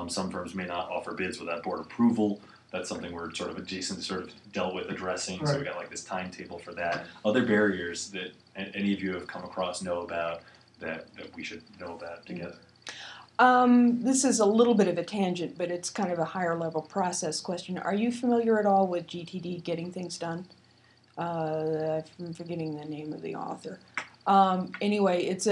Some firms may not offer bids without board approval. That's something we're sort of adjacent, sort of dealt with addressing. So we got like this timetable for that. Other barriers that any of you have come across know about that we should know about together. This is a little bit of a tangent, but it's kind of a higher level process question. Are you familiar at all with GTD, Getting Things Done? I'm forgetting the name of the author. Anyway, it's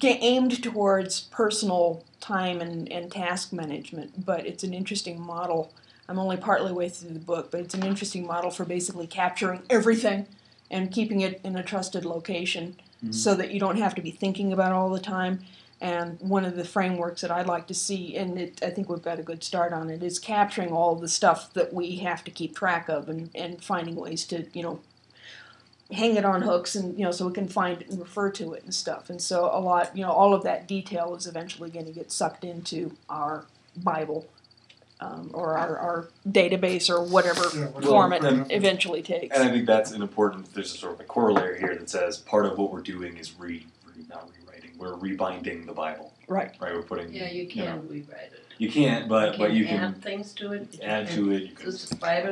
aimed towards personal time and task management, but it's an interesting model. I'm only partly way through the book, but it's an interesting model for basically capturing everything and keeping it in a trusted location so that you don't have to be thinking about it all the time. And one of the frameworks that I'd like to see, and I think we've got a good start on it, is capturing all the stuff that we have to keep track of and finding ways to, hang it on hooks and, so we can find it and refer to it and stuff. And so a lot, all of that detail is eventually going to get sucked into our Bible or our database or whatever form it eventually takes. And I think that's an important, there's a sort of a corollary here that says part of what we're doing is not rewriting, we're rebinding the Bible. Right. Right, we're putting... Yeah, you can't rewrite it. You can't, but you can add things to it. Add to it.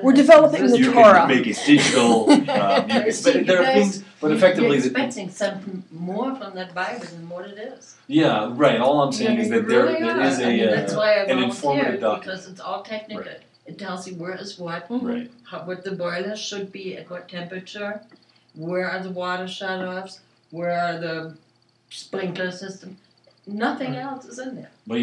We're developing the Torah. You can make it digital. But there are things, but effectively... You're expecting something more from that Bible than what it is. Yeah, right. All I'm saying is that there is that's why I an informative document. Because it's all technical. Right. It tells you where is what, right. What the boiler should be at what temperature, where are the water shutoffs, where are the sprinkler system. Nothing else is in there. But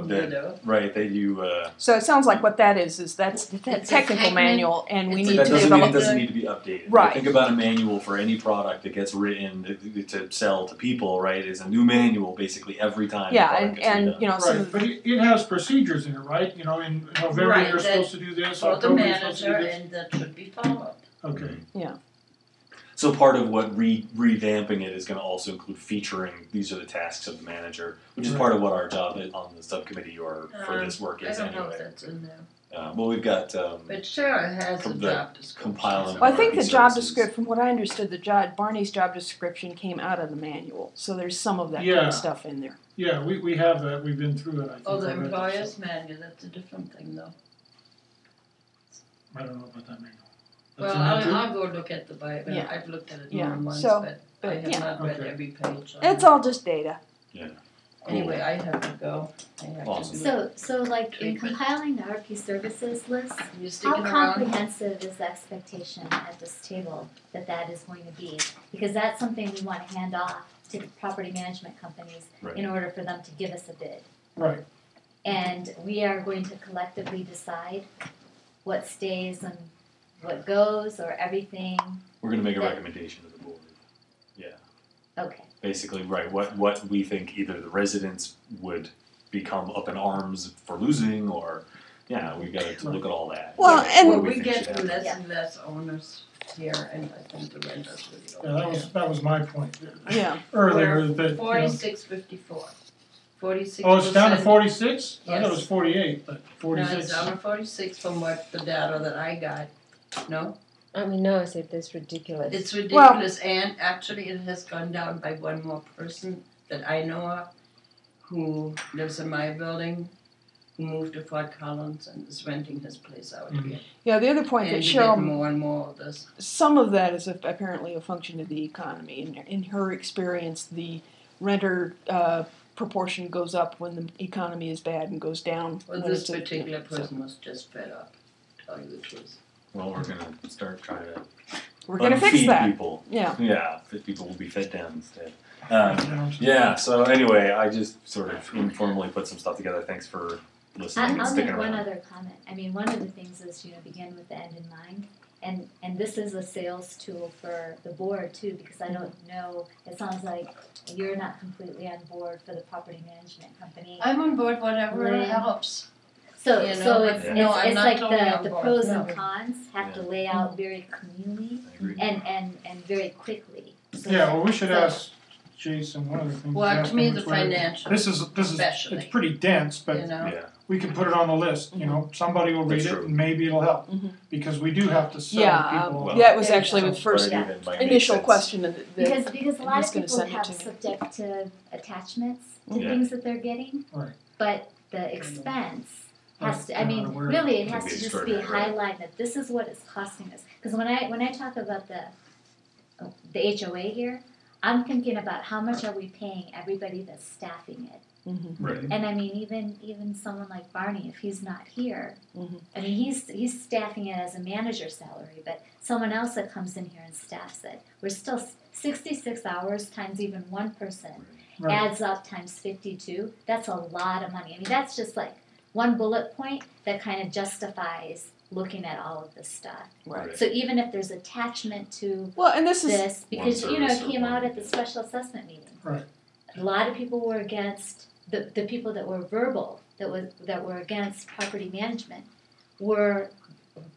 that, right, that you... So it sounds like what that is that's the technical manual, and we need to develop... That doesn't mean it doesn't need to be updated. Right. Think about a manual for any product that gets written to sell to people, right? It's a new manual basically every time. Yeah, and Right, but it has procedures in it, right? In November you're supposed to do this, October you're supposed to do this. And that should be followed. Okay. Yeah. So part of what revamping it is going to also include featuring these are the tasks of the manager, which is part of what our job on the subcommittee or for this work is anyway. I don't know if that's in there. Well, we've got... but sure, it has a job description. Well, I think the job description, from what I understood, Barney's job description came out of the manual, so there's some of that kind of stuff in there. Yeah, we have that. We've been through it, I think. Oh, the employer's manual, that's a different thing, though. I don't know about that manual. Well, I'll go look at the Bible. Yeah. I've looked at it more than once, but I have not read every page. It's all just data. Yeah. Cool. Anyway, I have to go. So like in compiling the RP services list, how comprehensive is the expectation at this table that is going to be? Because that's something we want to hand off to the property management companies in order for them to give us a bid. Right. And we are going to collectively decide what stays and what goes, or everything. We're going to make a recommendation to the board. Yeah. Okay. Basically, right. What we think either the residents would become up in arms for losing, or we've got to look at all that. Well, and we get less and less owners here, and I think the renters really don't. Yeah, that was my point. Yeah. Earlier that 46.54. 46%. Oh, it's down to 46? Yes. I thought it was 48, but 46. No, it's down to 46 from what the data that I got. No? I mean, no, it's ridiculous. It's ridiculous, and actually it has gone down by one more person that I know of who lives in my building, who moved to Fort Collins and is renting his place out here. Yeah, the other point and that Cheryl... more and more of this. Some of that is apparently a function of the economy. In her experience, the renter proportion goes up when the economy is bad and goes down. Well, this particular person was just fed up, to tell you the truth. Well, we're going to start trying to fix that. People. Yeah. Yeah, people will be fed down instead. So anyway, I just sort of informally put some stuff together. Thanks for listening and sticking around. I'll make one other comment. I mean, one of the things is, begin with the end in mind. And this is a sales tool for the board, too, because I don't know, it sounds like you're not completely on board for the property management company. I'm on board whatever helps. So it's like the board. pros and cons have to lay out very cleanly and very quickly. So we should ask Jason one of the things. Well, to me, the financial. This is it's pretty dense, but we can put it on the list. Somebody will read it and maybe it'll help because we do have to sell people. That was actually the first initial question. Because a lot of people have subject to attachments to things that they're getting. Right. but the expense has to, I mean, really it has to just be highlighted that this is what it's costing us. Because when I talk about the HOA here, I'm thinking about how much are we paying everybody that's staffing it. Mm-hmm. Right. And I mean, even someone like Barney, if he's not here, I mean, he's staffing it as a manager salary, but someone else that comes in here and staffs it, we're still 66 hours times even one person adds up times 52. That's a lot of money. I mean, that's just like one bullet point that kind of justifies looking at all of this stuff. Right. So even if there's attachment to and this because it came out at the special assessment meeting. Right. A lot of people were against the people that were verbal, that were against property management, were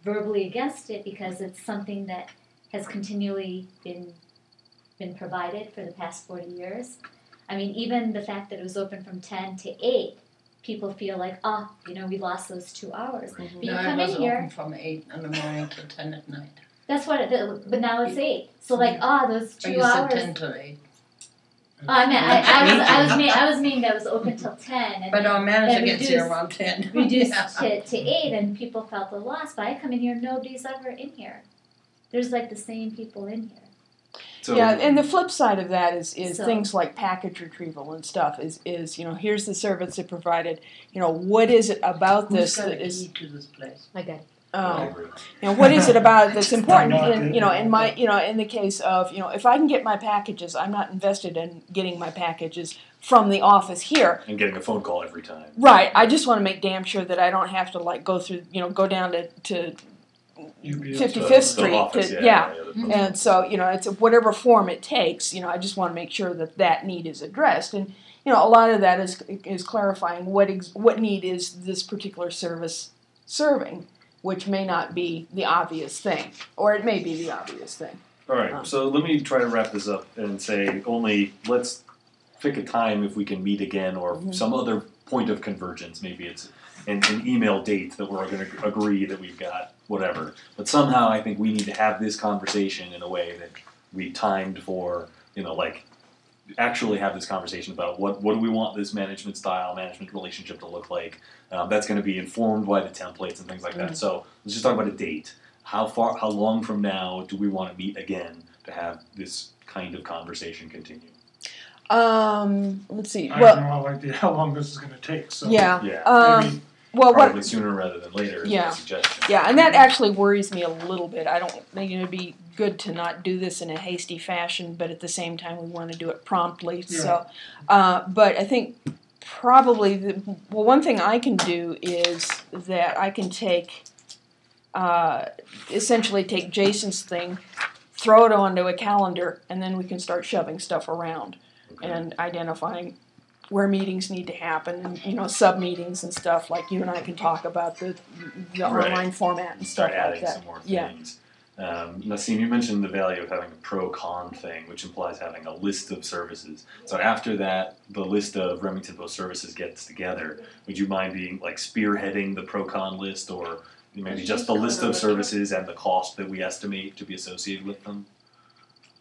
verbally against it because it's something that has continually been provided for the past 40 years. I mean, even the fact that it was open from 10 to 8, people feel like, we lost those 2 hours. Right. But you come in here open from 8 in the morning to 10 at night. That's what but now it's 8. So like, those 2 you hours. Said 10 to 8. I meant I was meaning that it was open till 10. And but our manager gets here around 10. Reduced to 8, and people felt the loss. But I come in here, nobody's ever in here. There's like the same people in here. So, and the flip side of that is things like package retrieval and stuff. Is here's the service it provided. What is it about this that is? To this place? I got it. What is it about it that's important? In the case of if I can get my packages, I'm not invested in getting my packages from the office here and getting a phone call every time. Right. I just want to make damn sure that I don't have to go through go down to 55th Street. Office, And so it's whatever form it takes. I just want to make sure that need is addressed, and a lot of that is clarifying what need is this particular service serving, which may not be the obvious thing, or it may be the obvious thing. All right, so let me try to wrap this up and say let's pick a time if we can meet again, or some other point of convergence. Maybe it's an email date that we're going to agree that we've got, whatever. But somehow I think we need to have this conversation in a way that we timed for, actually have this conversation about what do we want this management style, management relationship to look like. That's going to be informed by the templates and things like that. So let's just talk about a date. How long from now do we want to meet again to have this kind of conversation continue? Let's see. I have no idea how long this is going to take. So maybe, probably sooner rather than later is my suggestion. Yeah, and that actually worries me a little bit. I don't think it'd be good to not do this in a hasty fashion, but at the same time we want to do it promptly. Yeah. So, but I think probably one thing I can do is that I can essentially take Jason's thing, throw it onto a calendar, and then we can start shoving stuff around and identifying where meetings need to happen, and sub meetings and stuff, like you and I can talk about the online format and stuff start like that. Adding some more things. Nassim, you mentioned the value of having a pro-con thing, which implies having a list of services. So after that, the list of Remington Post services gets together. Would you mind being spearheading the pro-con list, or maybe just the list of services and the cost that we estimate to be associated with them?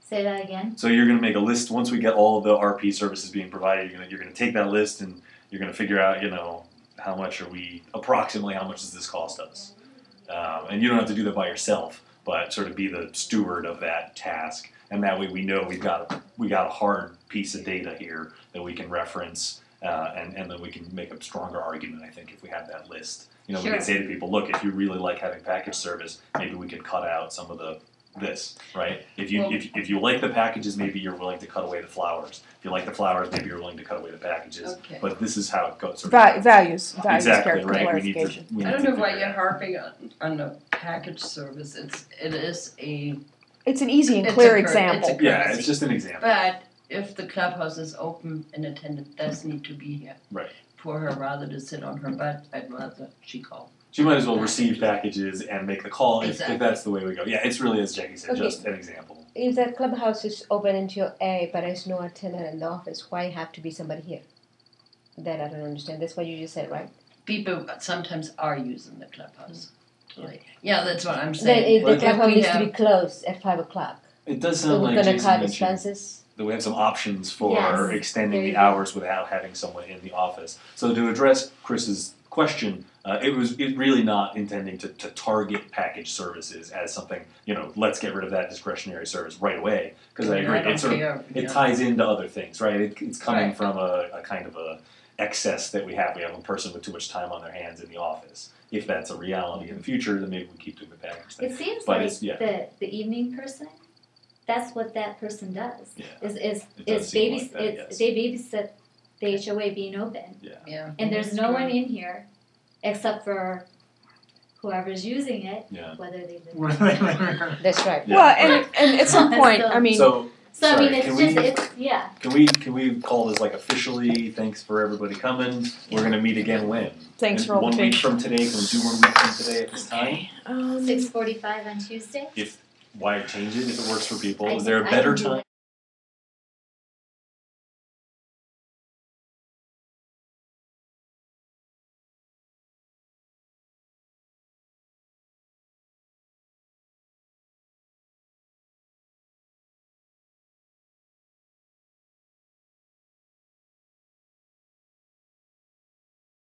Say that again. So you're going to make a list once we get all of the RP services being provided. You're going to take that list and you're going to figure out, approximately how much does this cost us? And you don't have to do that by yourself, but sort of be the steward of that task. And that way we know we got a hard piece of data here that we can reference, and then we can make a stronger argument, I think, if we have that list. We can say to people, look, if you really like having package service, maybe we can cut out some of this, right? If you like the packages, maybe you're willing to cut away the flowers. If you like the flowers, maybe you're willing to cut away the packages. Okay. But this is how it goes. Values, exactly, right? clarification. We need I don't to know why figure you're it out. harping on the package service. It's an easy and clear example. It's just an example. But if the clubhouse is open, an attendant does need to be here. Right. For her rather to sit on her butt, I'd rather she call. So you might as well receive packages and make the call if that's the way we go. Yeah, it's really, as Jackie said, just an example. If the clubhouse is open until 8, but there's no attendant in the office, why have to be somebody here? That I don't understand. That's what you just said, right? People sometimes are using the clubhouse. That's what I'm saying. The clubhouse needs to be closed at 5 o'clock. It does sound so like we're going to Jason cut mentioned. expenses. some options for Yes. extending the There you go. hours without having someone in the office. So to address Chris's question, it really not intending to target package services as something, let's get rid of that discretionary service right away. Because I agree, it ties into other things, right? It's coming from a kind of a excess that we have. We have a person with too much time on their hands in the office. If that's a reality in the future, then maybe we keep doing the package thing. It seems But like the evening person, that's what that person does. Yeah. Is seem like that, yes. they babysit the HOA being open. Yeah. And there's That's no true. one in here except for whoever's using it, Yeah. whether they live Where they live. That's right. Yeah, Well, and at some point, I mean, So So I sorry, mean, yeah. can we call this like officially? Thanks for everybody coming. We're gonna meet again when? thanks for all 1 the week patience. from today. Can we do 1 week from today at this time? 6:45 on Tuesday. Why change it if it works for people? I Is there a can better do time? it.